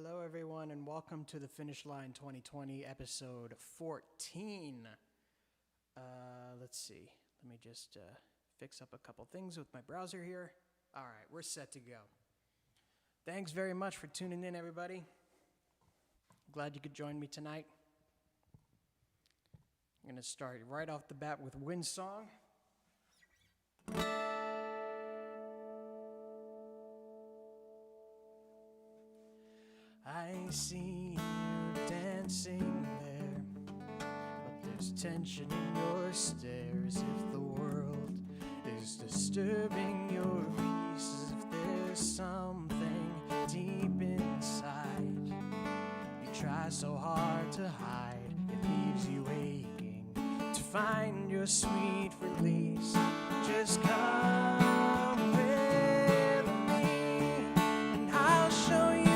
Hello, everyone, and welcome to the Finish Line 2020, episode 14. Let's see. Let me just fix up a couple things with my browser here. All right, we're set to go. Thanks very much for tuning in, everybody. Glad you could join me tonight. I'm going to start right off the bat with Wind Song. I see you dancing there, but there's tension in your stares. If the world is disturbing your peace, if there's something deep inside you try so hard to hide, it leaves you aching to find your sweet release. Just come with me and I'll show you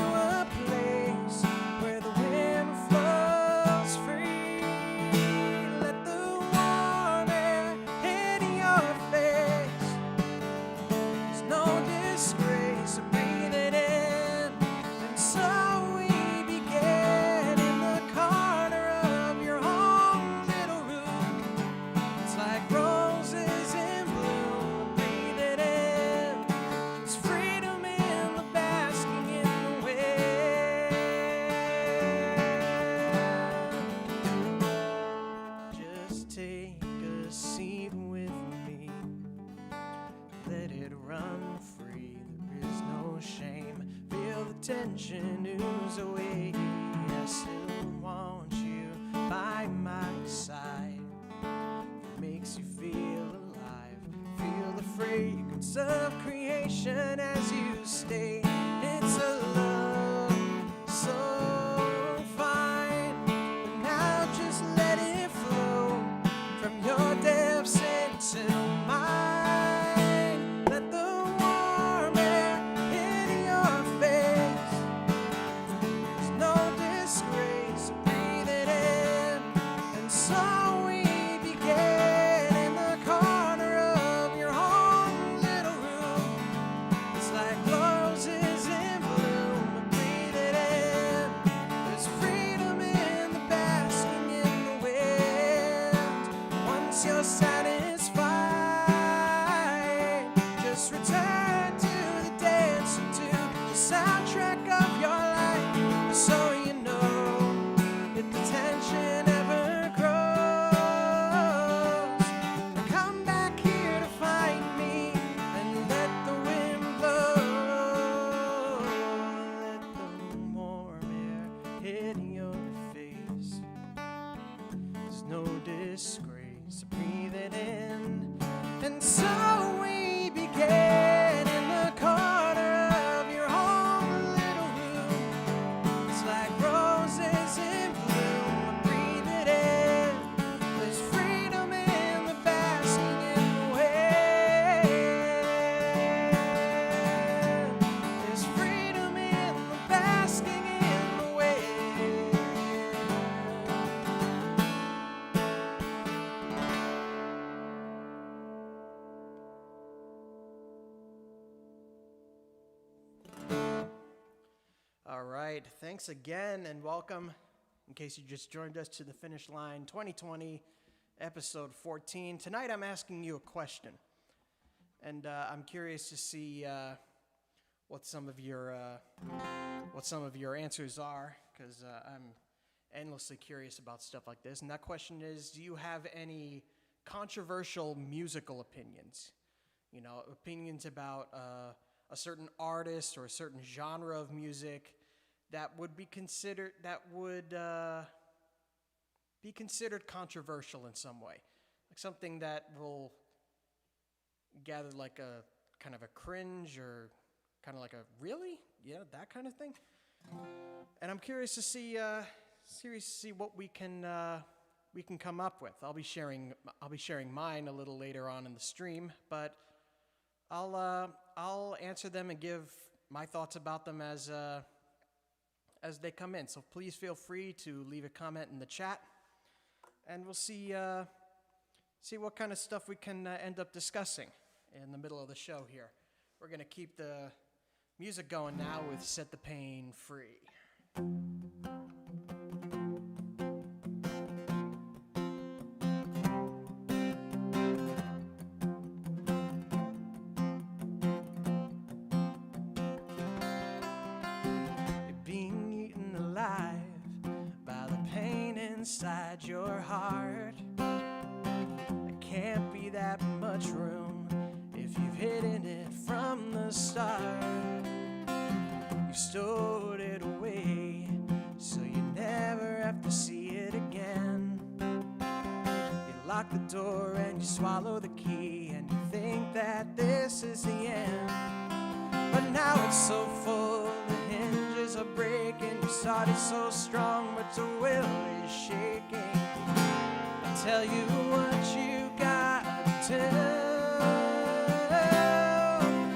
tension ooze away. I still want you by my side. It makes you feel alive. Feel the fragrance of creation as you stay. It's a love so fine, but now just let it flow from your depths into mine. All right, thanks again and welcome, in case you just joined us, to the Finish Line 2020, episode 14. Tonight I'm asking you a question, and I'm curious to see what some of your answers are, because I'm endlessly curious about stuff like this. And that question is, do you have any controversial musical opinions? You know, opinions about a certain artist or a certain genre of music that would be considered controversial in some way, like something that will gather like a kind of a cringe or kind of like a really, yeah, that kind of thing. And I'm curious to see what we can come up with. I'll be sharing mine a little later on in the stream, but I'll answer them and give my thoughts about them as they come in. So please feel free to leave a comment in the chat, and we'll see what kind of stuff we can end up discussing in the middle of the show here. We're going to keep the music going now with Set the Pain Free. Being eaten alive by the pain inside your heart. There can't be that much room if you've hidden it from the start. You stored it away so you never have to see it again. You lock the door and you swallow the key and you think that this is the end. But now it's so full, the hinges are breaking. You started so strong, but the will is shaking. I'll tell you what you gotta do.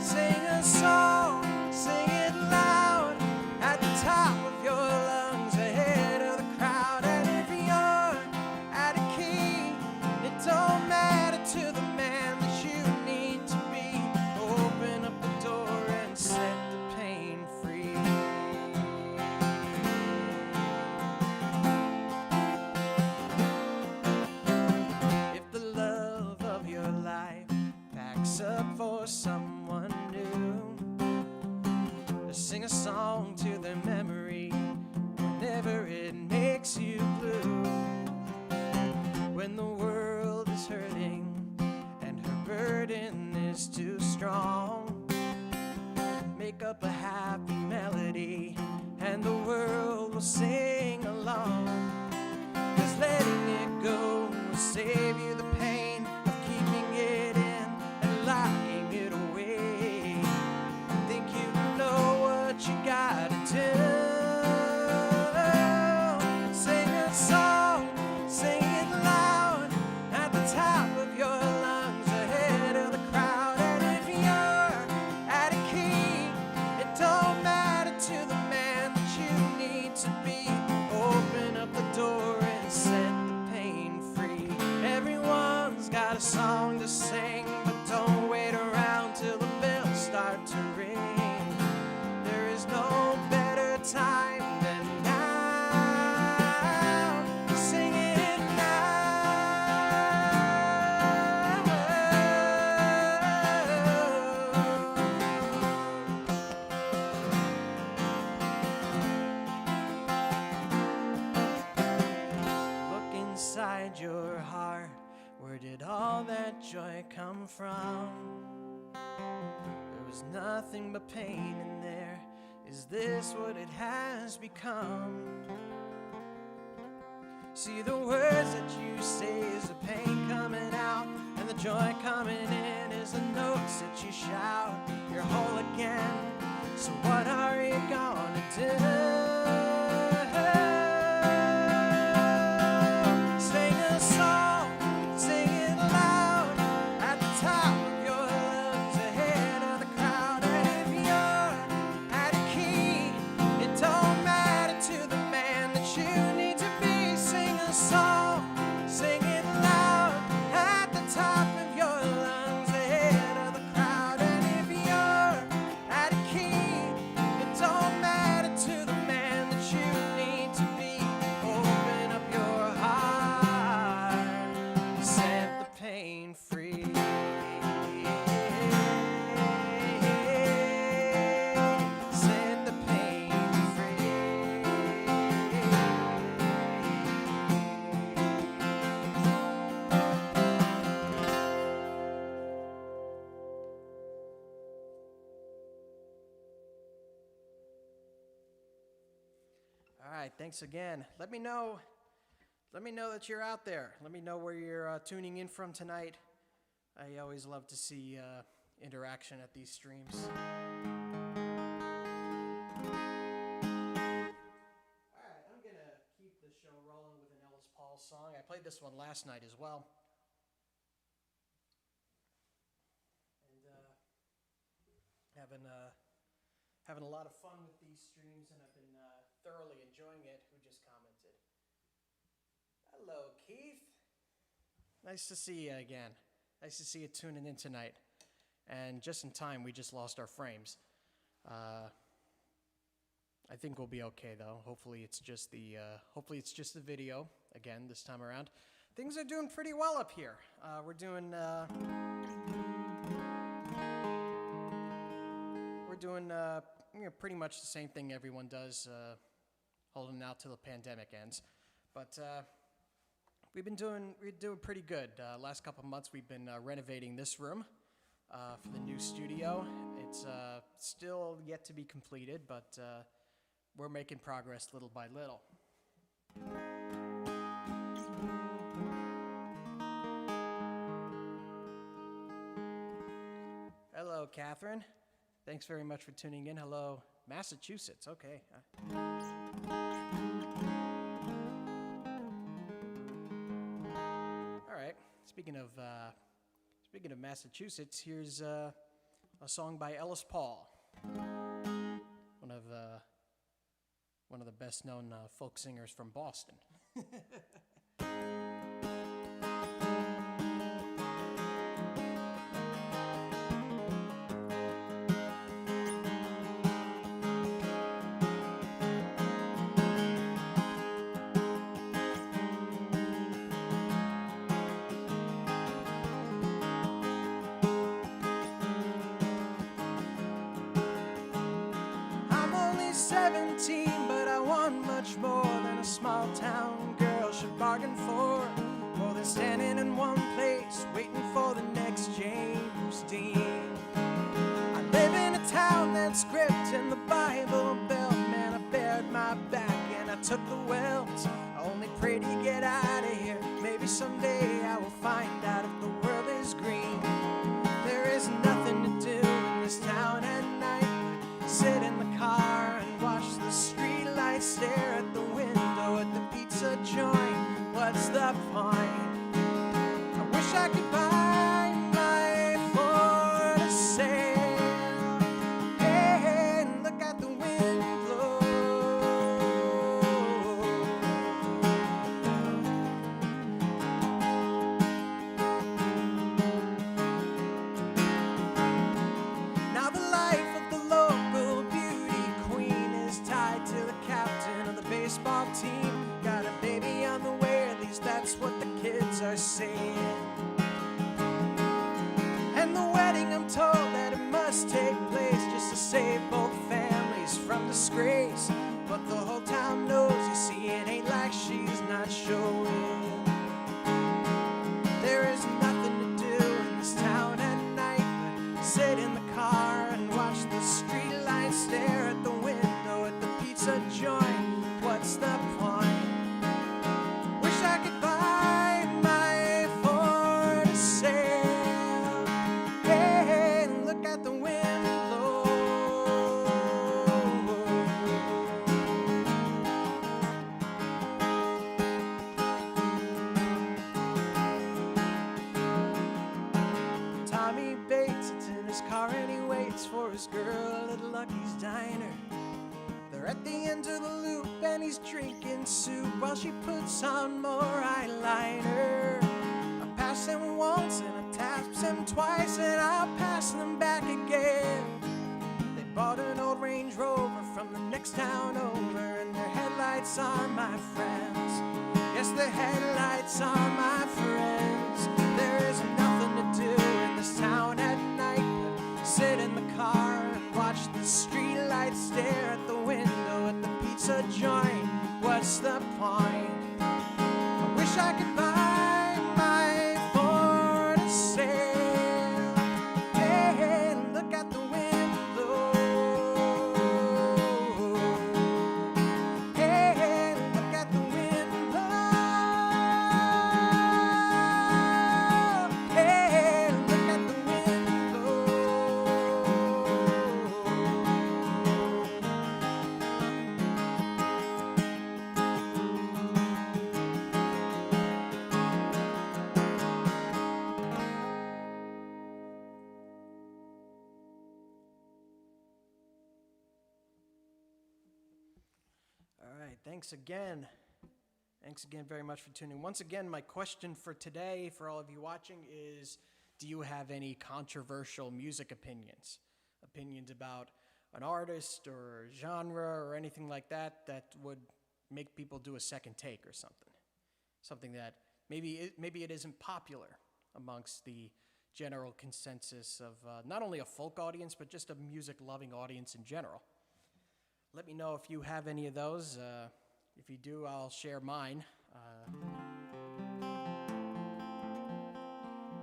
Sing a song, sing it loud, at the top of your lungs, ahead of the crowd. And if you're out of key, it don't matter to the man that you need to be. Open up the door and set the pain free. If the love of your life packs up for someone new, sing a song to their memory whenever it makes you blue. When the world is hurting and her burden is too strong, make up a happy melody and the world will sing along. 'Cause letting it go will save you the pain of keeping it in and locking it away. I think you know what you gotta do. Sing a song, sing it loud, at the top of your lungs, ahead of the crowd. And if you're out of key, it don't matter to the man that you need to be. Open up the door and set the pain free. Everyone's got a song to sing, but don't wait around till the bells start to ring. There is no better time than now. Sing it now. Look inside your heart. Where did all that joy come from? There was nothing but pain in there. Is this what it has become? See, the words that you say is the pain coming out, and the joy coming in is the notes that you shout. You're whole again, so what are you gonna do? Sing a song, sing it loud, at the top of your lungs, ahead of the crowd. And if you're out of key, it don't matter to the man that you need to be. Sing a song, sing it loud, at the top of your lungs, ahead of the crowd. And if you're out of key, it don't matter to the man that you need to be. Open up your heart, set the pain free. Set the pain free. All right, thanks again. Let me know that you're out there. Let me know where you're tuning in from tonight. I always love to see interaction at these streams. All right, I'm gonna keep the show rolling with an Ellis Paul song. I played this one last night as well. And having a lot of fun with these streams, and I've been thoroughly enjoying it. Who just commented? Hello, Keith. Nice to see you again. Nice to see you tuning in tonight. And just in time, we just lost our frames. I think we'll be okay though. Hopefully it's just the video again this time around. Things are doing pretty well up here. We're doing pretty much the same thing everyone does, holding out till the pandemic ends. But we're doing pretty good. Last couple of months we've been renovating this room for the new studio. It's still yet to be completed, but we're making progress little by little. Hello, Catherine. Thanks very much for tuning in. Hello, Massachusetts. Okay. All right. Speaking of Massachusetts, here's a song by Ellis Paul, one of the best-known folk singers from Boston. I'm only 17, but I want much more than a small town girl should bargain for. More than standing in one place, waiting for the next James Dean. I live in a town that's gripped in the Bible Belt. Man, I bared my back and I took the welts. I only pray to get out of here. Maybe someday I will find out if the world is green. There is nothing to do in this town at night. Sit in the car and watch the streetlights, stare at the window at the pizza joint. What's the point? I wish I could buy my Ford a sale. Hey, and look at the wind blow. Now the life of the local beauty queen is tied to the captain of the baseball team. Got a baby on the way, at least that's what the kids are saying. And the wedding, I'm told that it must take place just to save both families from disgrace. But the whole town knows, you see, it ain't like she's not showing. There is nothing to do in this town at night but sit in the car and watch the streetlights, stare at the window at the pizza joint. What's the point? Wish I could buy my Ford a sale. Hey, look at the wind blow. Tommy Bates sits in his car and he waits for his girl at Lucky's Diner. They're at the end of the loop and he's drinking soup while she puts on more eyeliner. I pass him once and I taps him twice and I'll pass them back again. They bought an old Range Rover from the next town over and their headlights are my friends. Yes, their headlights are my friends. There is nothing to do in this town at night but sit in the car and watch the streetlights, stare at the window at the pizza joint. What's the point? I wish I could buy my Ford a sale. Hey, look at the wind blow. Hey, look at the wind blow. Hey, look at the wind blow. All right, thanks again. Thanks again very much for tuning in. Once again, my question for today, for all of you watching, is do you have any controversial music opinions? Opinions about an artist or genre or anything like that that would make people do a second take or something. Something that maybe it isn't popular amongst the general consensus of not only a folk audience, but just a music-loving audience in general. Let me know if you have any of those. If you do, I'll share mine.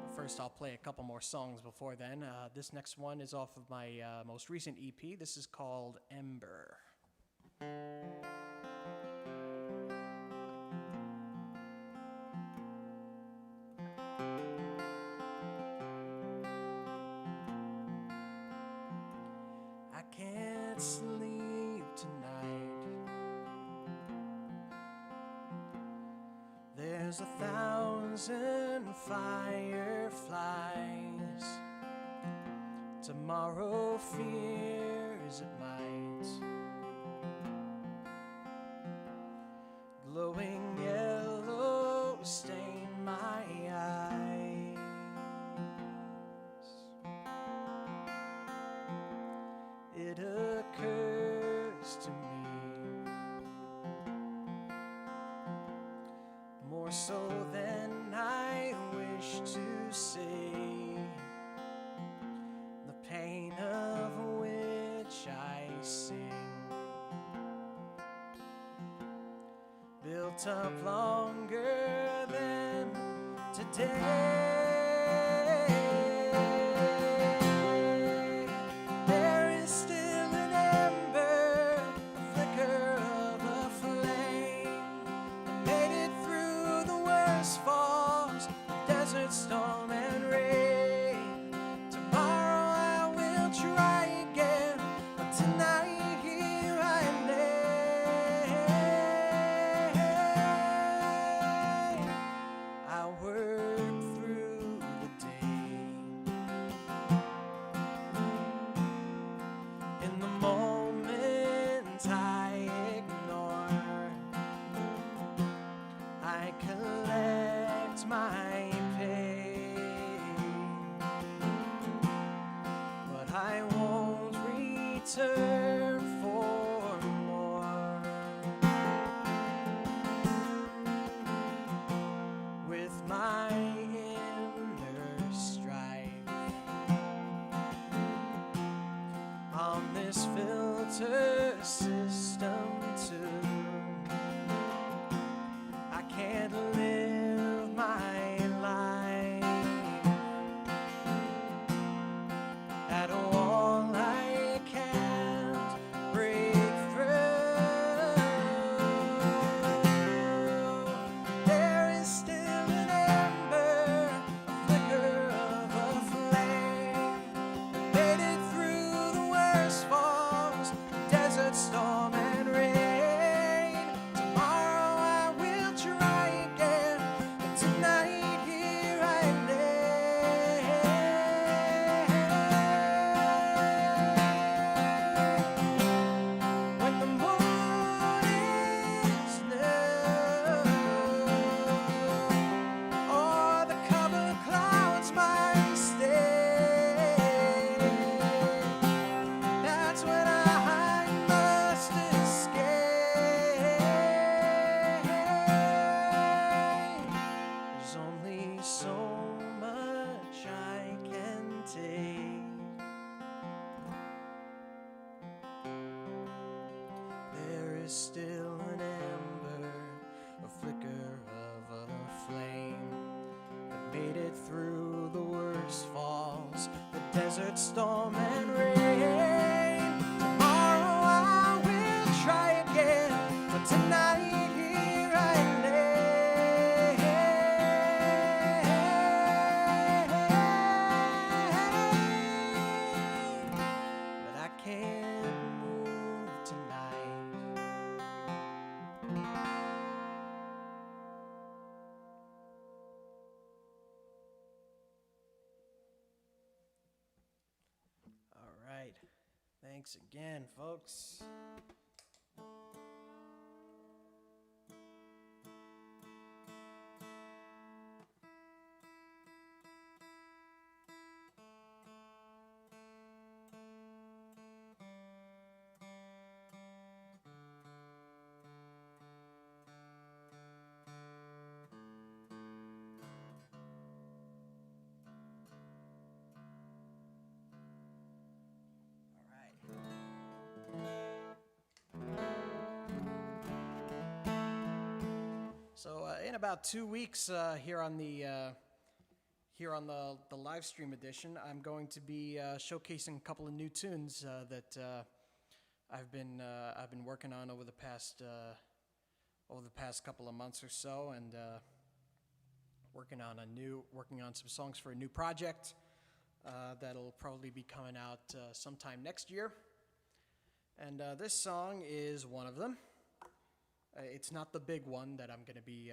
But first, I'll play a couple more songs before then. This next one is off of my most recent EP. This is called Ember. I can't sleep tonight. There's 1,000 fireflies. Tomorrow fears it might. Glowing yellow stain my eyes. It occurs to me, more so than I wish to say, the pain of which I sing, built up longer than today. Storm and rain. Tomorrow I will try again, but tonight here I lay. I work through the day. In the moment I ignore, I collect my I won't return for more. With my inner strife on this filter system too, I can't live my life at all. I can't break through. There is still an ember, a flicker of a flame that made it through the worst falls, desert storm and rain. Tomorrow I will try again, but tonight here I lay. Still an ember, a flicker of a flame that made it through the worst falls, the desert storm and rain. Tomorrow I will try again, but tonight here I lay. But I can't move tonight. All right. Thanks again, folks. So in about 2 weeks here on the live stream edition, I'm going to be showcasing a couple of new tunes that I've been working on over the past couple of months or so, and working on some songs for a new project that'll probably be coming out sometime next year. And this song is one of them. It's not the big one that I'm going to be,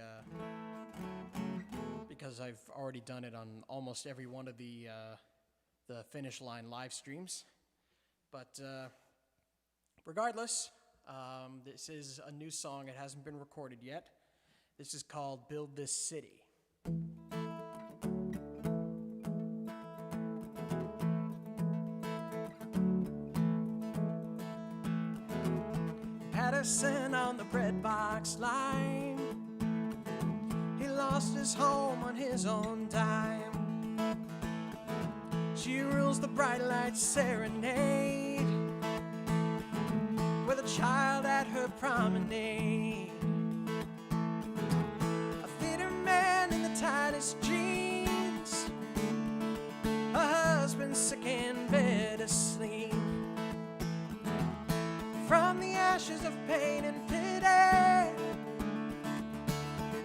because I've already done it on almost every one of the Finish Line live streams. But regardless, this is a new song. It hasn't been recorded yet. This is called Build This City. Patterson on the bread box line. He lost his home on his own dime. She rules the bright light serenade with a child at her promenade. A theater man in the tightest jeans, a husband sick in bed asleep. From the ashes of pain and pity,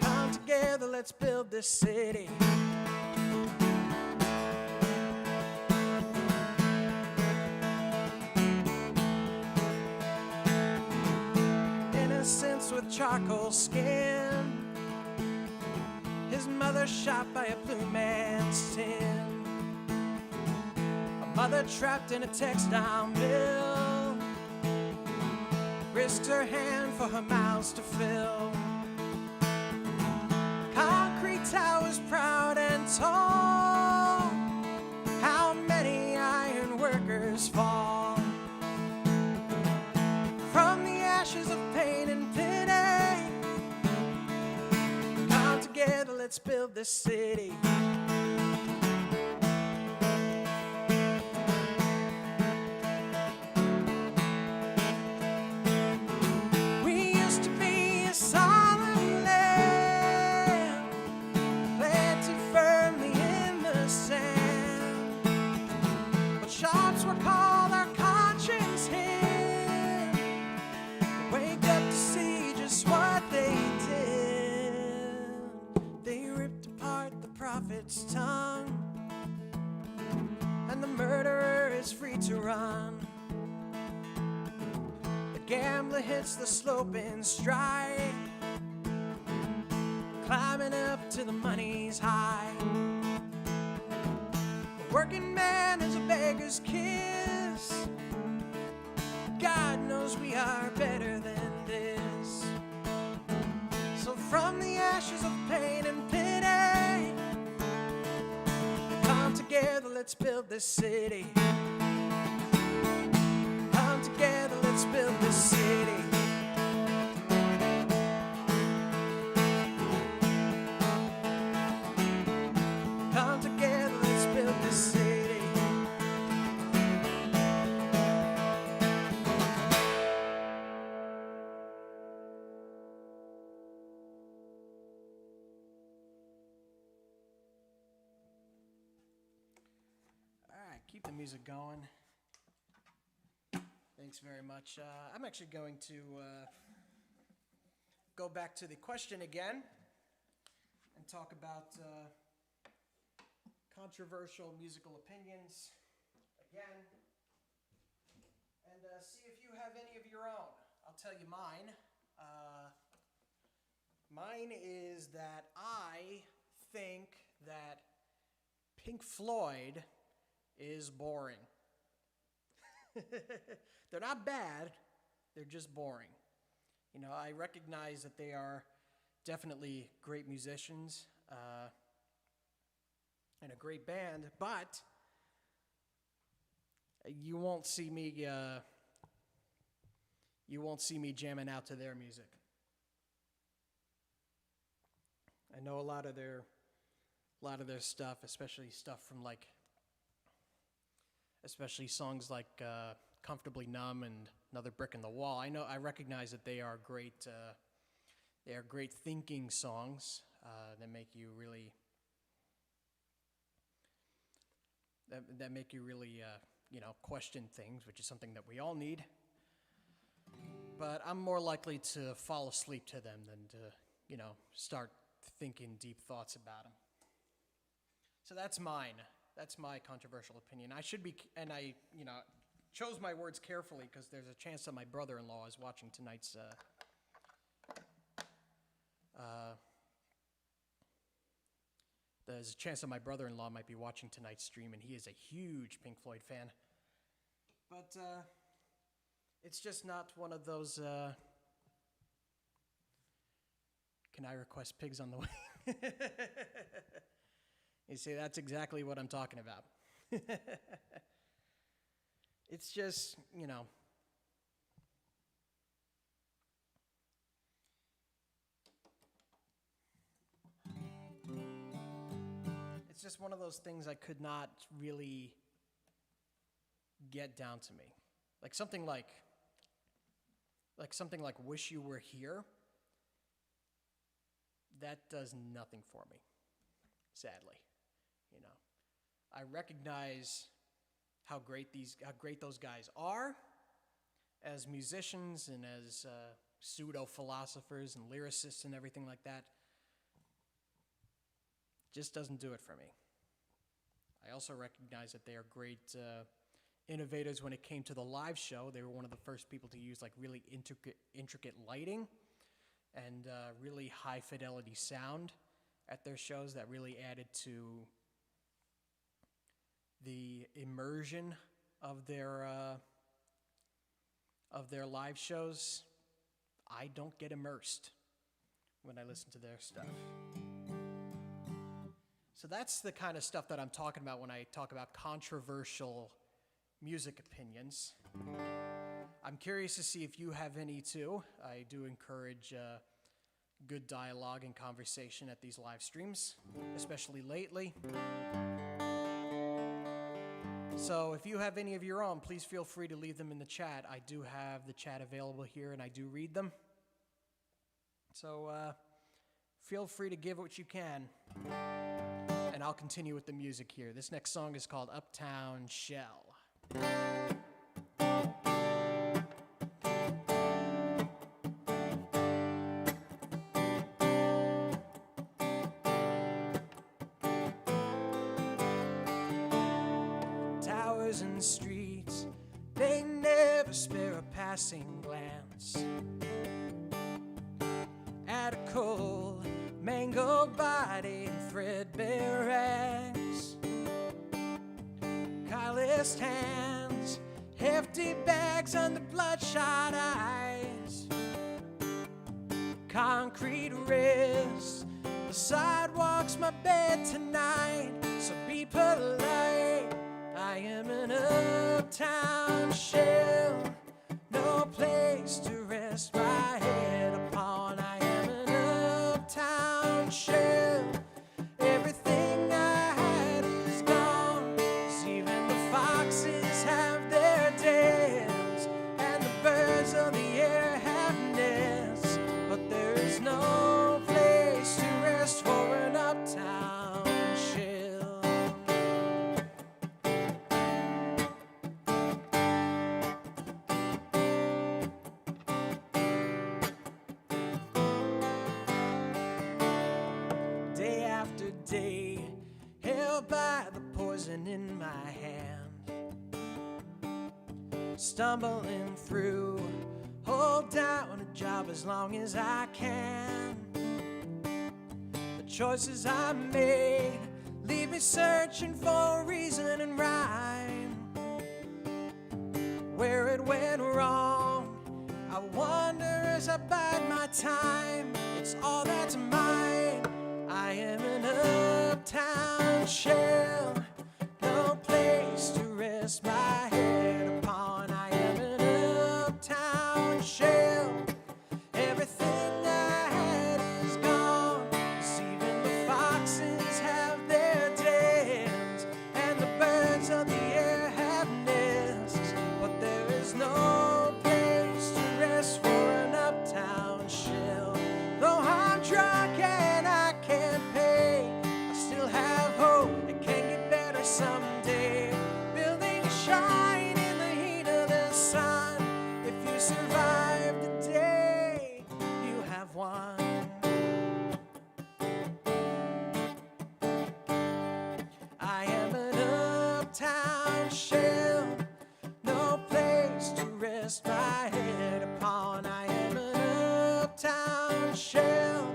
come together, let's build this city. Innocence with charcoal skin, his mother shot by a blue man's sin. A mother trapped in a textile mill risks her hand for her mouth to fill. Concrete towers proud and tall, how many iron workers fall. From the ashes of pain and pity, come together, let's build this city. Prophet's tongue, and the murderer is free to run. The gambler hits the slope in stride, climbing up to the money's high. The working man is a beggar's kiss. God knows we are better than this. So from the ashes of pain and pity, come together, let's build this city. Come together, let's build this city. Come together, let's build this city. Keep the music going. Thanks very much. I'm actually going to go back to the question again and talk about controversial musical opinions again, and see if you have any of your own. I'll tell you mine. Mine is that I think that Pink Floyd is boring. They're not bad, they're just boring. You know, I recognize that they are definitely great musicians and a great band, but you won't see me jamming out to their music. I know a lot of their stuff, especially stuff from especially songs like Comfortably Numb and Another Brick in the Wall. I recognize that they are great They are great thinking songs that make you really question things, which is something that we all need. But I'm more likely to fall asleep to them than to, start thinking deep thoughts about them. So that's mine. That's my controversial opinion. I chose my words carefully because there's a chance that my brother-in-law is watching tonight's there's a chance that my brother-in-law might be watching tonight's stream, and he is a huge Pink Floyd fan. But it's just not one of those, can I request pigs on the way? You see, that's exactly what I'm talking about. It's just, it's just one of those things I could not really get down to me. Like something like Wish You Were Here, that does nothing for me, sadly. I recognize how great those guys are as musicians and as pseudo-philosophers and lyricists and everything like that. Just doesn't do it for me. I also recognize that they are great innovators when it came to the live show. They were one of the first people to use like really intricate lighting and really high fidelity sound at their shows that really added to the immersion of their live shows. I don't get immersed when I listen to their stuff. So that's the kind of stuff that I'm talking about when I talk about controversial music opinions. I'm curious to see if you have any too. I do encourage good dialogue and conversation at these live streams, especially lately. So if you have any of your own, please feel free to leave them in the chat. I do have the chat available here and I do read them. So feel free to give what you can. And I'll continue with the music here. This next song is called Uptown Shell. Towers and streets, they never spare a passing glance at a cold mango body and threadbare rags, calloused hands, hefty bags under bloodshot eyes, concrete wrists, the sidewalk's my bed tonight, so be polite. I am an uptown shell, no place to rest my head upon. I am an uptown shell. Everything I had is gone, 'cause even the foxes have their dens, and the birds of the air have nests, but there is no place to rest for an uptown shell. Day after day, held by the poison in my hand, stumbling through, hold down a job as long as I can. The choices I made leave me searching for reason and rhyme. Where it went wrong, I wonder as I bide my time. It's all that's mine. I am an uptown shell, no place to rest my head upon. I am an uptown shell. Everything I had is gone, 'cause even the foxes have their dens, and the birds of the air have nests, but there is no place to rest for an uptown shell. Though someday. Buildings shine in the heat of the sun. If you survive the day, you have won. I am an uptown shell, no place to rest my head upon. I am an uptown shell.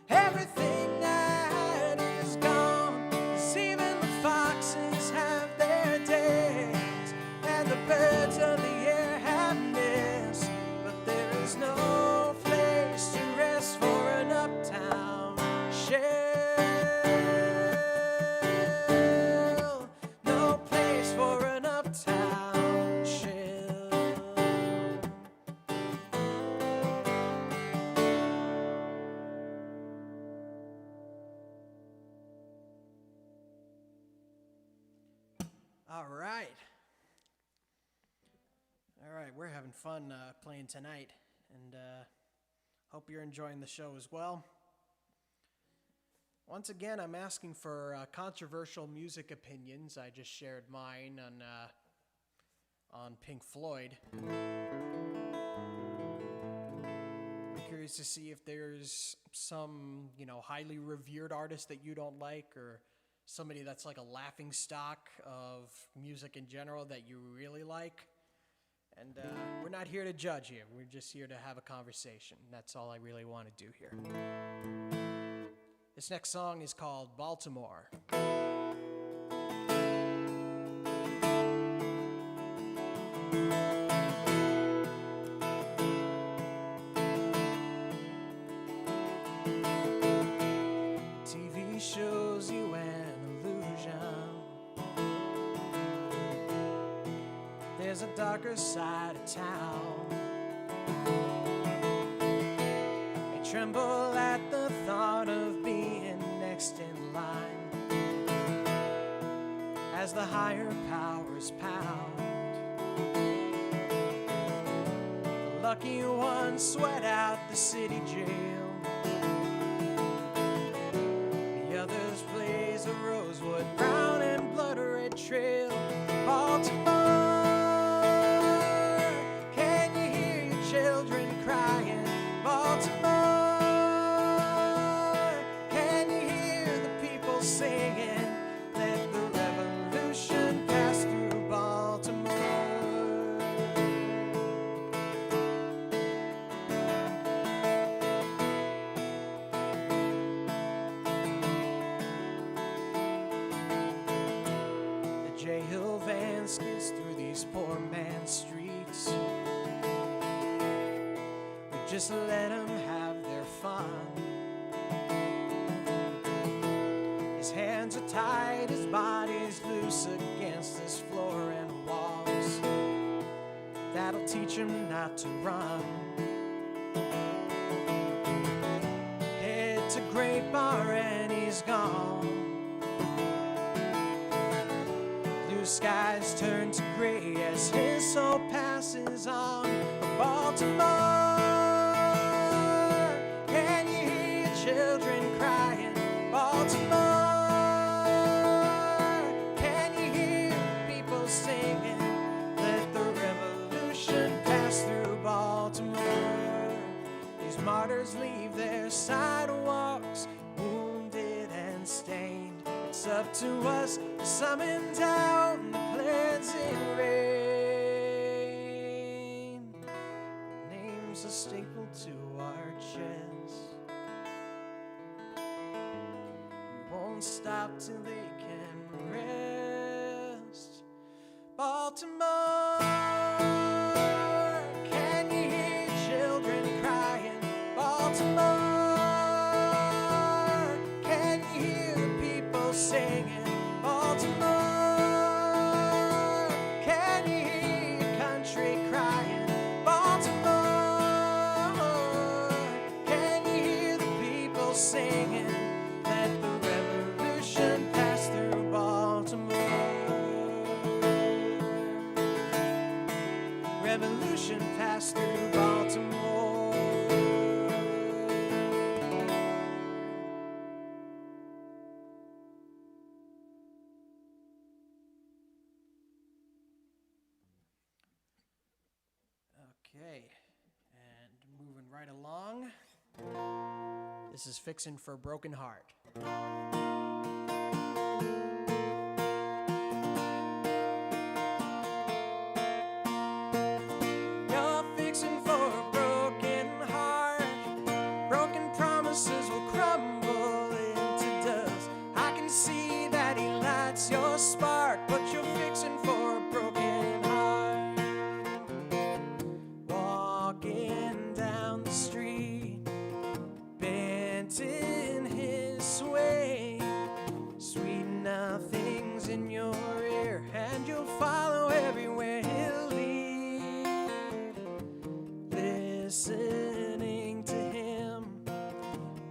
Everything that is gone, 'cause even the foxes have their days, and the birds of the air have nests, but there is no place to rest for an uptown shell. No place for an uptown shell. All right, we're having fun playing tonight, and hope you're enjoying the show as well. Once again, I'm asking for controversial music opinions. I just shared mine on Pink Floyd. I'm curious to see if there's some, highly revered artist that you don't like, or somebody that's like a laughing stock of music in general that you really like. And we're not here to judge here. We're just here to have a conversation. That's all I really want to do here. This next song is called Baltimore. TV shows you an illusion. There's a darker side of town. I tremble at the thought of being next in line as the higher powers pound. The lucky ones sweat out the city jail. The others blaze a rosewood brown and blood red trail. Baltimore, children crying. Baltimore, can you hear the people singing? Let the revolution pass through Baltimore. The J-Hill van skids through these poor man's streets. Just let them have their fun. His hands are tied, his body's loose against this floor and walls. That'll teach him not to run. Head to Great Bar and he's gone. Blue skies turn to gray as his soul passes on. Baltimore, children crying. Baltimore, can you hear people singing? Let the revolution pass through Baltimore. These martyrs leave their sidewalks wounded and stained. It's up to us to summon down the cleansing rain. Names are stapled to our chests. Won't stop till they can rest. Baltimore, can you hear children crying? Baltimore, can you hear people singing? Baltimore, can you hear country crying? Baltimore, can you hear the people singing? Let the revolution pass through Baltimore. Revolution pass through Baltimore. Okay, and moving right along. This is Fixin' for a Broken Heart. You're fixing for a broken heart. Broken promises will crumble into dust. I can see that he lights your spark, but you're fixing for a broken heart. Walking down the street, bent in his way, sweet nothings in your ear, and you'll follow everywhere he'll lead. Listening to him,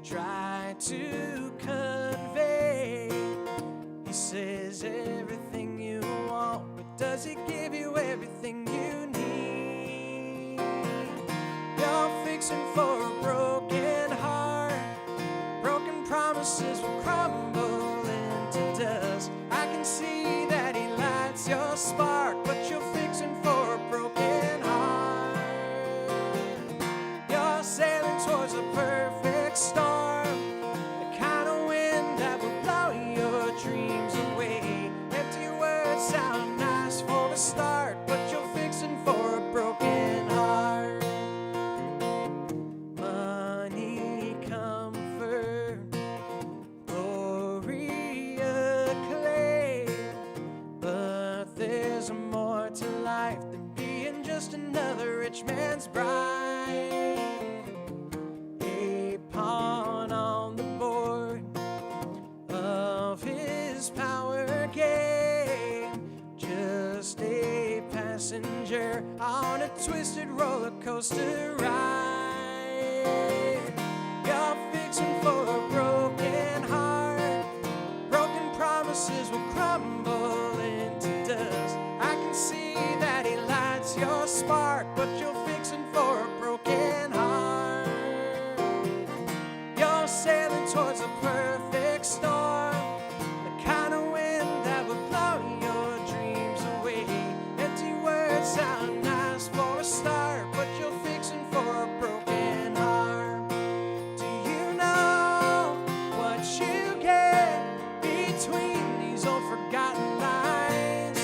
try to convey. He says everything you want, but does he give you everything you need? You're fixing for a broken heart. Broken promises will crumble into dust. I can see that he lights your spark, but you're fixing for a broken heart. You're sailing towards a perfect storm, the kind of wind that will blow your dreams away. Empty words sound nice for a start, but you're fixing for a broken heart. Money, comfort, glory, acclaim, but there's more to life than being just another rich man's bride. A pawn on the board of his power game, just a passenger on a twisted roller coaster ride. You're fixing for a broken heart. Broken promises will crumble into dust. I can see that he lights your spark, but you're fixing for a broken heart. You're sailing towards a perfect storm, the kind of wind that will blow your dreams away. Empty words sound nice for a start, but you're fixing for a broken heart. Do you know what you get between these old forgotten lines?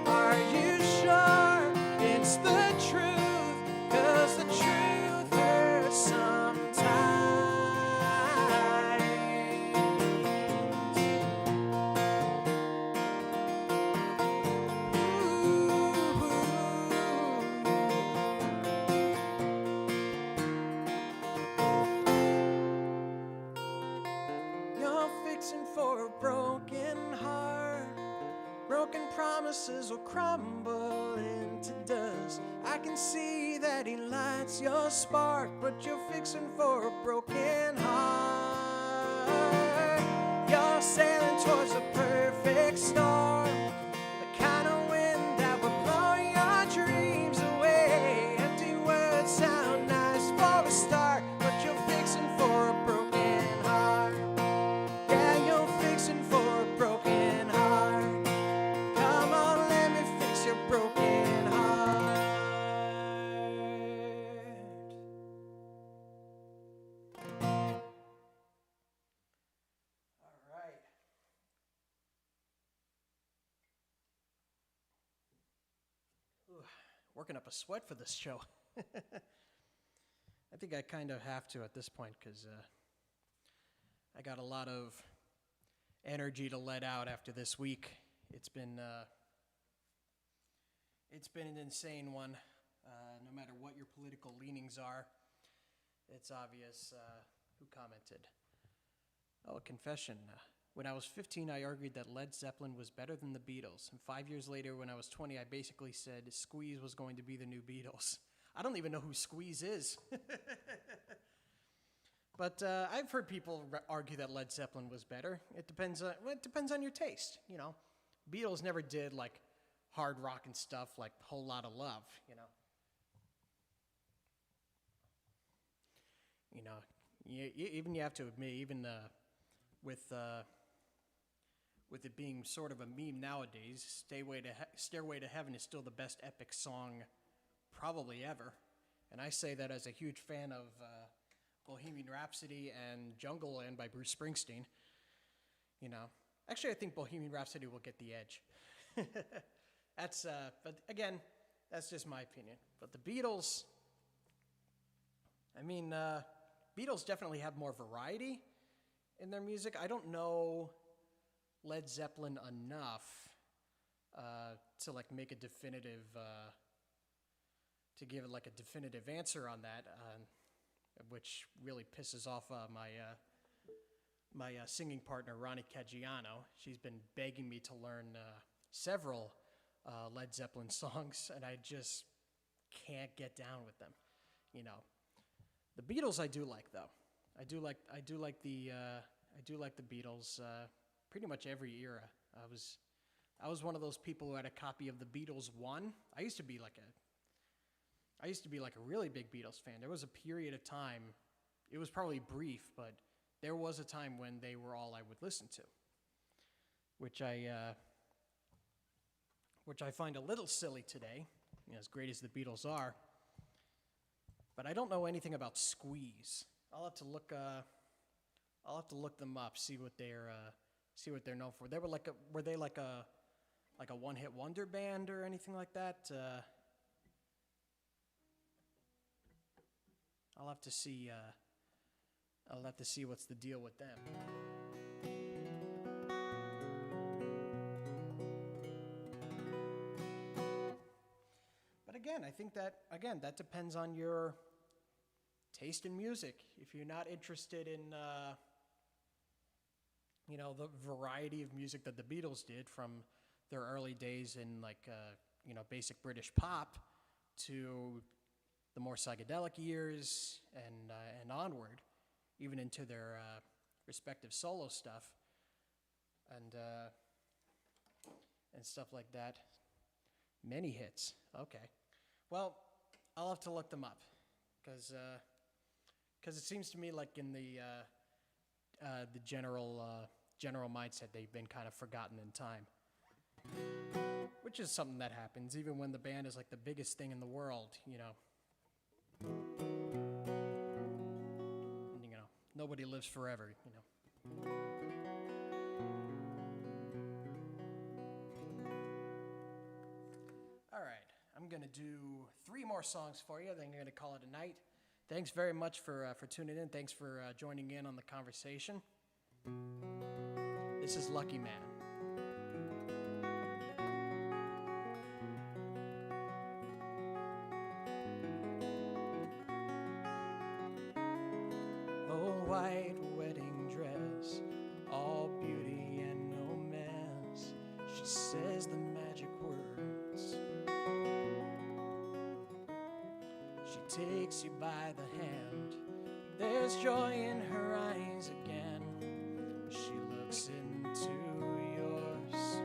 Are you sure it's the truth? 'Cause the truth hurts sometimes. You're fixing for a broken heart. Broken promises will crumble into dust. I can see that he lights your spark, but you're fixing for a broken heart. You're sailing towards a perfect storm, the kind of wind that will blow your dreams away. Empty words sound nice for a start, but you're fixing for a broken heart. Yeah, you're fixing for a broken heart. Come on, let me fix your broken heart. All right. Ooh, working up a sweat for this show. I think I kind of have to at this point because I got a lot of energy to let out after this week. It's been an insane one. No matter what your political leanings are, it's obvious who commented. Oh, a confession. When I was 15, I argued that Led Zeppelin was better than the Beatles. And 5 years later, when I was 20, I basically said Squeeze was going to be the new Beatles. I don't even know who Squeeze is. But I've heard people argue that Led Zeppelin was better. It depends on your taste, you know. Beatles never did like hard rock and stuff like Whole Lotta Love, you know. Even you have to admit, even with it being sort of a meme nowadays, Stairway to Heaven is still the best epic song probably ever. And I say that as a huge fan of Bohemian Rhapsody and Jungle Land by Bruce Springsteen. You know, actually, I think Bohemian Rhapsody will get the edge. But again, that's just my opinion. But the Beatles, I mean, Beatles definitely have more variety in their music. I don't know Led Zeppelin enough to like make a definitive, to give like a definitive answer on that, which really pisses off my singing partner, Ronnie Caggiano. She's been begging me to learn several Led Zeppelin songs, and I just can't get down with them. You know, the Beatles I do like though. I do like the Beatles. Pretty much every era. I was one of those people who had a copy of the Beatles 1. I used to be like a really big Beatles fan. There was a period of time. It was probably brief, but there was a time when they were all I would listen to, which I find a little silly today, you know, as great as the Beatles are. But I don't know anything about Squeeze. I'll have to look them up, see what they're known for. Were they like a one-hit wonder band or anything like that? I'll have to see what's the deal with them. But again, I think that depends on your taste in music. If you're not interested in you know, the variety of music that the Beatles did from their early days in like you know, basic British pop to the more psychedelic years and onward, even into their respective solo stuff and stuff like that. Many hits. Okay. Well, I'll have to look them up because it seems to me like in the general mindset they've been kind of forgotten in time, which is something that happens even when the band is like the biggest thing in the world. You know, nobody lives forever. You know. All right, I'm gonna do 3 more songs for you. Then I'm gonna call it a night. Thanks very much for tuning in. Thanks for joining in on the conversation. This is Lucky Man. Oh, white wedding dress, all beauty and no mess. She says the magic words. She takes you by the hand. There's joy in her eyes again. She looks into yours.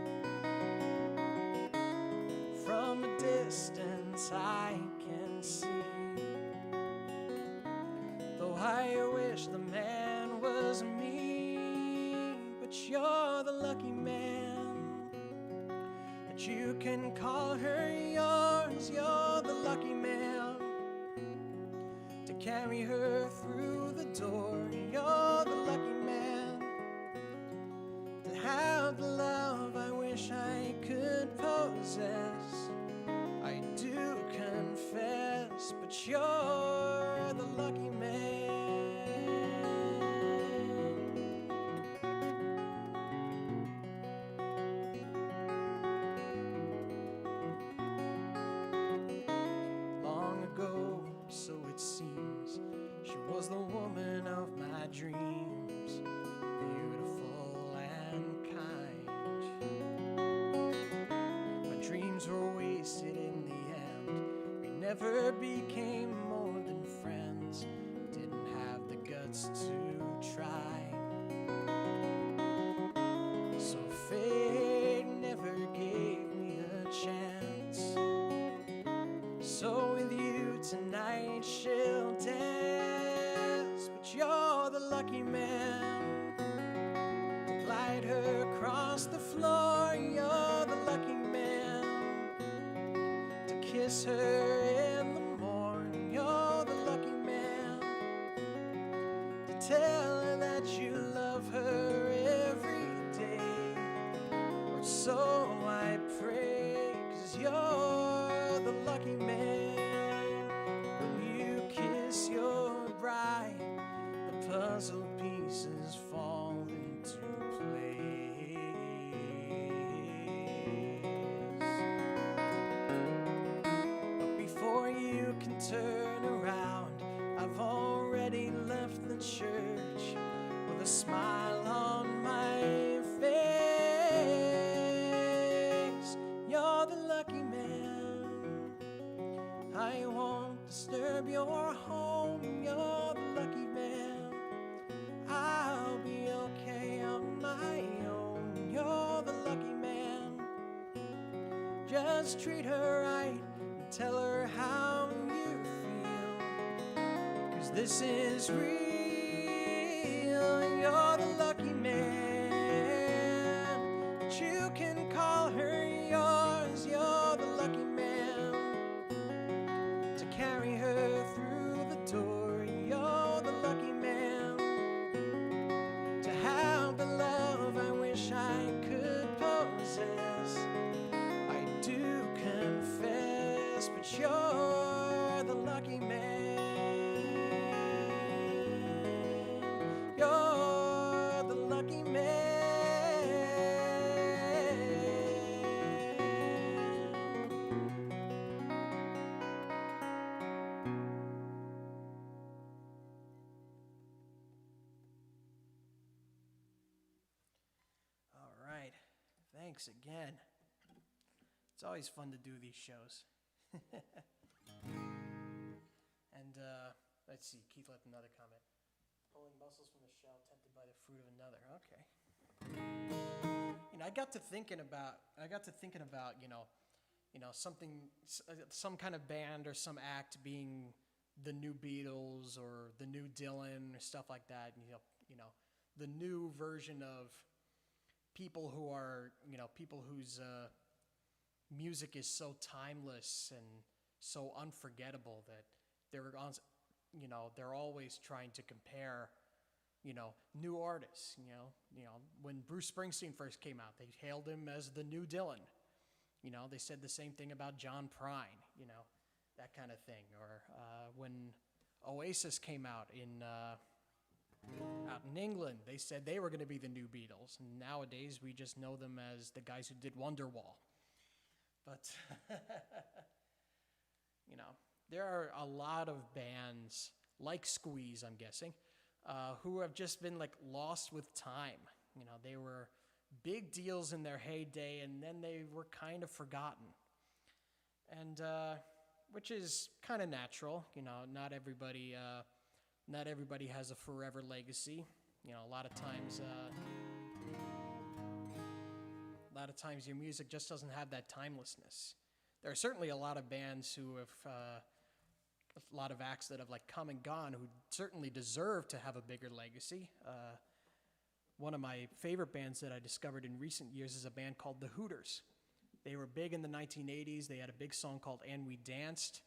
From a distance I can see. Though I wish the man was me, but you're the lucky man. That you can call her yours. You're the lucky man. To carry her through the door. You're the lucky man. To have the love I wish I could possess. I do confess, but you're the lucky man. Long ago, so it seems, she was the woman of my dreams, beautiful and kind. My dreams were wasted in the end. We never became more than friends. Didn't have the guts to try. So fate never gave me a chance. So with you tonight she'll dance. But you're the lucky man. To glide her across the floor. You're the lucky man. To kiss her in the morning. You're tell her that you love her every day, or so I pray, 'cause you're the lucky man. When you kiss your bride, the puzzle pieces fall into place. But before you can turn around, I've already left the church with a smile on my face. You're the lucky man. I won't disturb your home. You're the lucky man. I'll be okay on my own. You're the lucky man. Just treat her right and tell her how you feel, 'cause this is real. You're the lucky man, but you can call her yours. You're the lucky man, to carry her through the door. You're the lucky man, to have the love I wish I could possess. I do confess, but you're the lucky man. You're the lucky man. All right. Thanks again. It's always fun to do these shows. And let's see, Keith left another comment. Pulling muscles from the shell, tempted by the fruit of another. Okay. You know, I got to thinking about, something, some kind of band or some act being the new Beatles or the new Dylan or stuff like that. The new version of people who are, people whose music is so timeless and so unforgettable that they're always trying to compare, new artists. When Bruce Springsteen first came out, they hailed him as the new Dylan. They said the same thing about John Prine, that kind of thing. Or when Oasis came out in England, they said they were going to be the new Beatles. And nowadays, we just know them as the guys who did Wonderwall. But, there are a lot of bands, like Squeeze, I'm guessing, who have just been, lost with time. They were big deals in their heyday, and then they were kind of forgotten. And, which is kind of natural. Not everybody has a forever legacy. A lot of times your music just doesn't have that timelessness. There are certainly a lot of bands who have, a lot of acts that have come and gone who certainly deserve to have a bigger legacy. One of my favorite bands that I discovered in recent years is a band called The Hooters. They were big in the 1980s. They had a big song called And We Danced.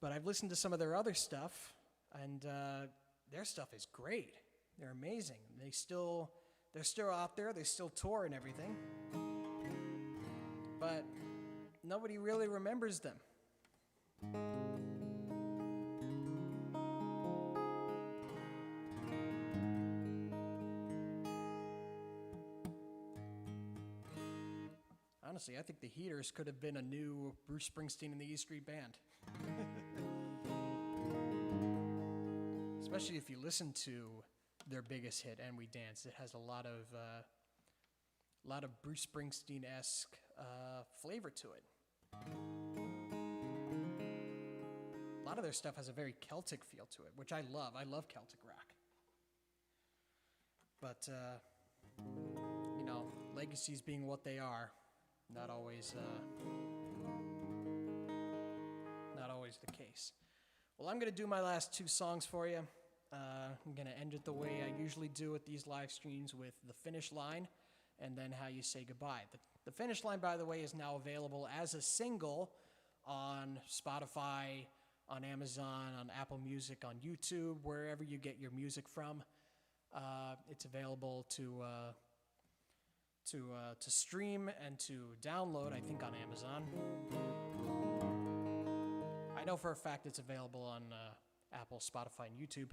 But I've listened to some of their other stuff, and their stuff is great. They're amazing. They're still out there. They still tour and everything. But nobody really remembers them. Honestly, I think the Heaters could have been a new Bruce Springsteen and the E Street Band. Especially if you listen to their biggest hit, And We Danced. It has a lot of Bruce Springsteen-esque flavor to it. A lot of their stuff has a very Celtic feel to it, which I love. I love Celtic rock. But, legacies being what they are, not always the case. Well, I'm going to do my last two songs for you. I'm going to end it the way I usually do at these live streams, with The Finish Line and then How You Say Goodbye. The Finish Line, by the way, is now available as a single on Spotify, on Amazon, on Apple Music, on YouTube, wherever you get your music from. It's available to stream and to download, I think, on Amazon. I know for a fact it's available on Apple, Spotify, and YouTube.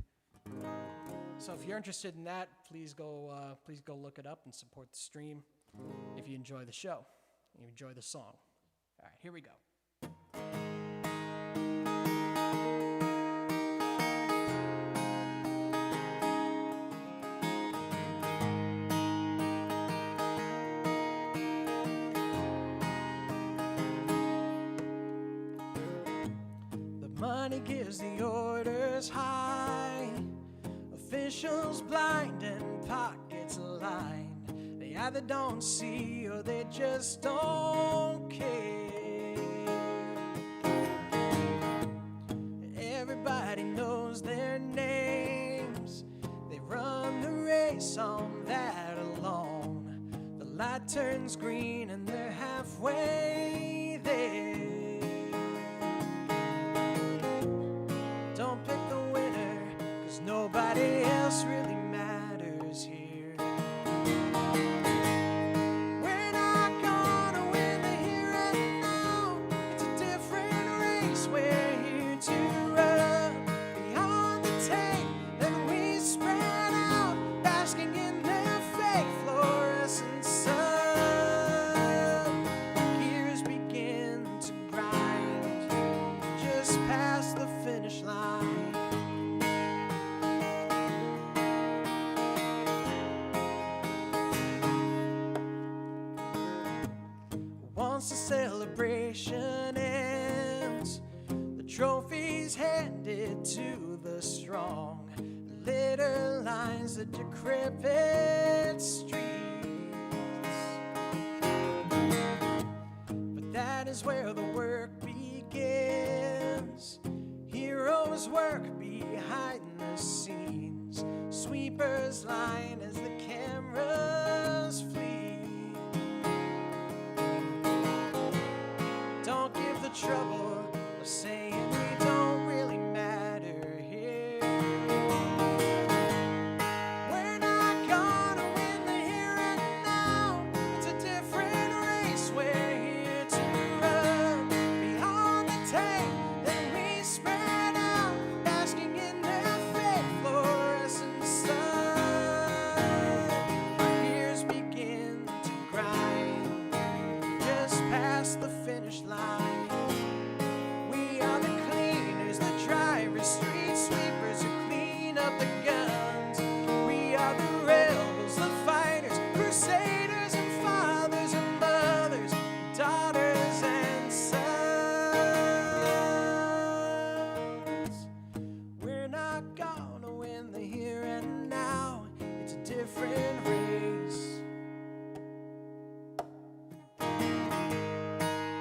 So if you're interested in that, please go look it up and support the stream if you enjoy the show, you enjoy the song. All right, here we go. Money gives the orders high, officials blind and pockets lined. They either don't see or they just don't care. Everybody knows their names, they run the race on that alone. The light turns green and they're halfway there. Don't pick the winner, 'cause nobody else really matters here. We're not gonna win the here and now. It's a different race we're here to run. Beyond the tape, then we spread out, basking in their fake fluorescent sun. Gears begin to grind, just past the finish line. Once the celebration ends, the trophy's handed to the strong. Litter lines the decrepit streets, but that is where the work begins. Heroes work behind the scenes. Sweepers line as the cameras flee. Don't give the trouble of saying we don't really matter here. We're not gonna win the here and now. It's a different race we're here to run. Beyond the tape, then we spread out, basking in their fake fluorescent sun. Our gears begin to grind, just past the finish line. We are the cleaners, the drivers, street sweepers who clean up the guns. We are the rebels, the fighters, crusaders and fathers and mothers, daughters and sons. We're not gonna win the here and now. It's a different race.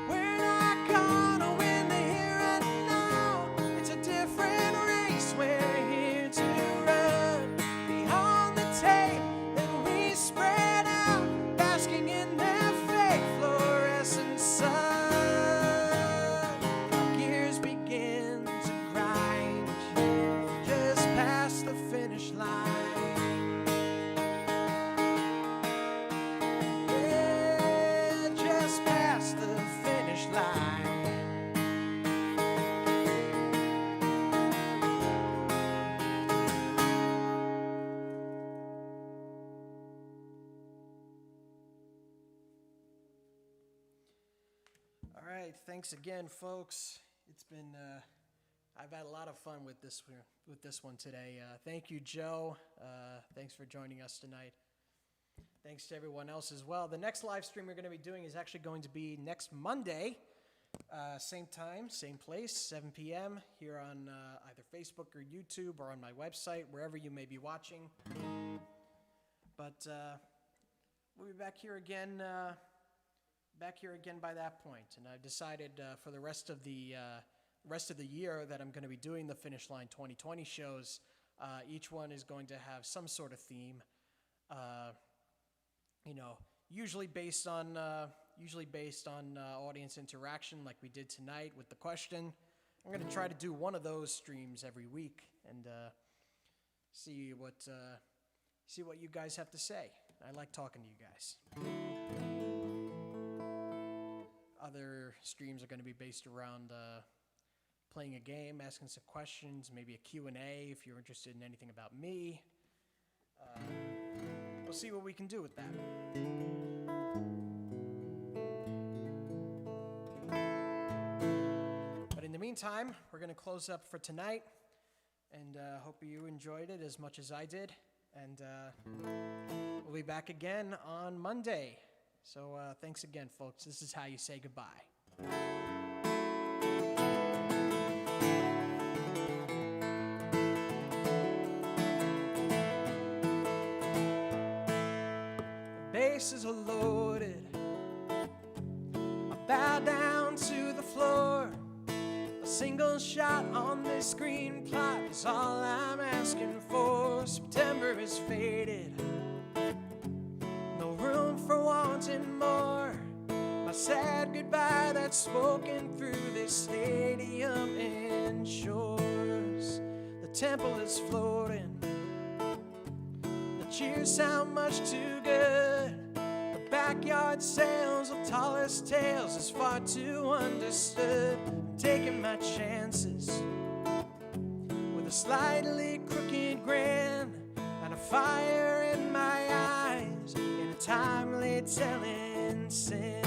We're not gonna win the here and now. It's a different race we're here to run. Beyond the tape, then we spread out, basking in their fake fluorescent sun. Our gears begin to grind, just past the finish line. Yeah, just past the finish line. All right, thanks again, folks. It's been I've had a lot of fun with this one today. Thank you, Joe. Thanks for joining us tonight. Thanks to everyone else as well. The next live stream we're going to be doing is actually going to be next Monday, same time, same place, 7 p.m. here on either Facebook or YouTube or on my website, wherever you may be watching. But we'll be back here again by that point. And I've decided for the rest of the year that I'm going to be doing the Finish Line 2020 shows. Each one is going to have some sort of theme. Usually based on audience interaction, like we did tonight with the question. I'm going to try to do one of those streams every week and see see what you guys have to say. I like talking to you guys. Other streams are going to be based around playing a game, asking some questions, maybe a Q&A if you're interested in anything about me. We'll see what we can do with that. But in the meantime, we're going to close up for tonight, and hope you enjoyed it as much as I did. And we'll be back again on Monday. So thanks again, folks. This is how you say goodbye. Bases are loaded. I bow down to the floor. A single shot on this green plot is all I'm asking for. September is faded. No room for wanting more. My sad goodbye that's spoken through this stadium ensures. The temple is floating. The cheers sound much too good. The backyard sales of tallest tales is far too understood. I'm taking my chances with a slightly crooked grin and a fire in my eyes in a timely telling sin.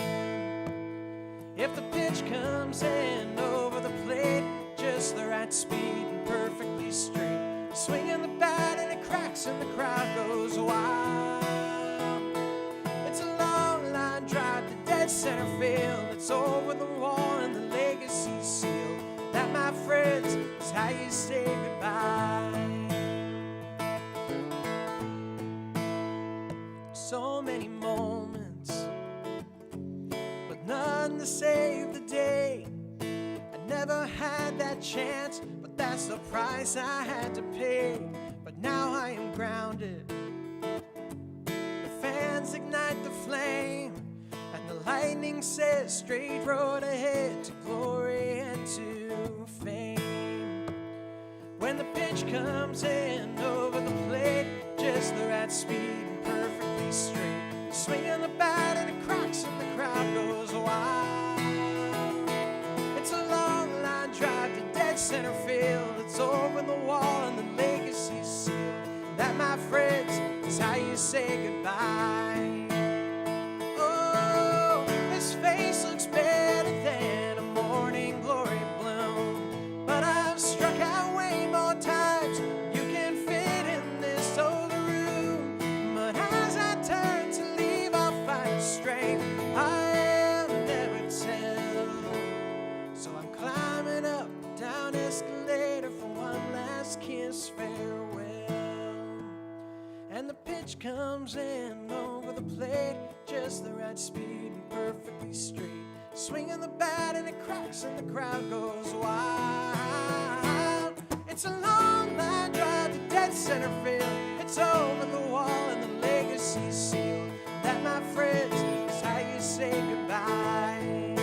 If the pitch comes in over the plate, just the right speed and perfectly straight, swinging the bat and it cracks and the crowd goes wild. It's a long line drive to dead center field. It's over the wall and the legacy's sealed. That, my friends, is how you say goodbye. So many moments, but none to save the day. I never had that chance, but that's the price I had to pay. But now I am grounded. The fans ignite the flame, and the lightning says straight road ahead to glory and to fame. When the pitch comes in over the plate, just the right speed and perfectly straight, swinging the bat and it cracks and the crowd goes wild. It's a long line drive to dead center field. It's over the wall and the legacy's sealed. That, my friends, is how you say goodbye. Oh, his face looks better than a morning glory bloom, but I've struck out way more times. You can fit in this older room, but as I turn to leave, I'll find strength I'll never tell. So I'm climbing up, down escalator for one last kiss, farewell. And the pitch comes in over the plate, just the right speed and perfectly straight, swinging the bat and it cracks and the crowd goes wild. It's a long line drive to dead center field. It's over the wall and the legacy's sealed. That, my friends, is how you say goodbye.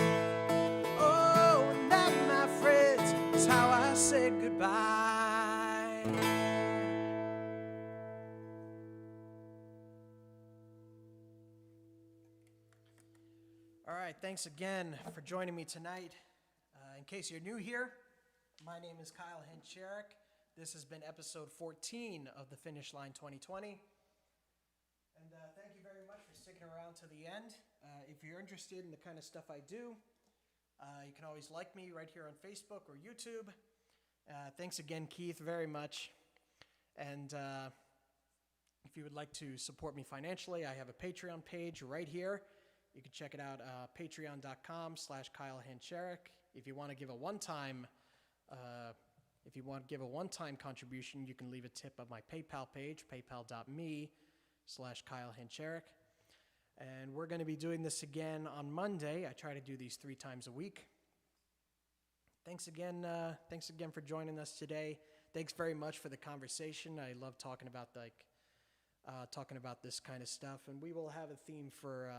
Oh, and that, my friends, is how I said goodbye. All right, thanks again for joining me tonight. In case you're new here, my name is Kyle Hencherek. This has been episode 14 of the Finish Line 2020. And thank you very much for sticking around to the end. If you're interested in the kind of stuff I do, you can always like me right here on Facebook or YouTube. Thanks again, Keith, very much. And if you would like to support me financially, I have a Patreon page right here. You can check it out, patreon.com/Kyle Hencherek. If you want to give a one-time contribution, you can leave a tip on my PayPal page, paypal.me/Kyle Hencherek. And we're going to be doing this again on Monday. I try to do these 3 times a week. Thanks again for joining us today. Thanks very much for the conversation. I love talking about this kind of stuff, and we will have a theme for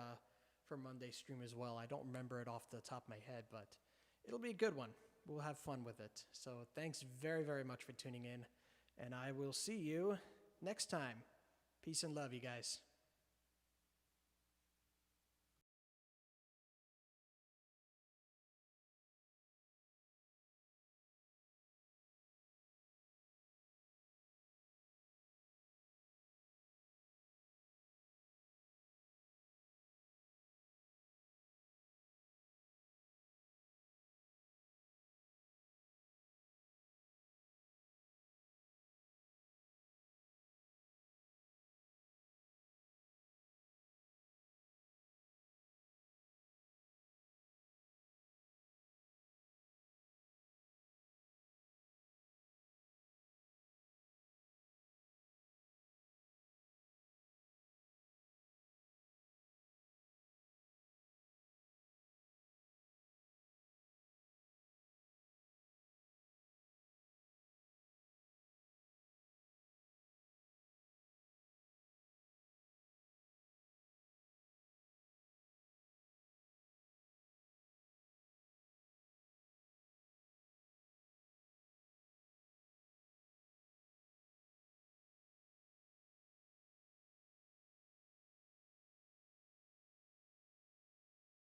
Monday's stream as well. I don't remember it off the top of my head, but it'll be a good one. We'll have fun with it. So thanks very, very much for tuning in, and I will see you next time. Peace and love, you guys.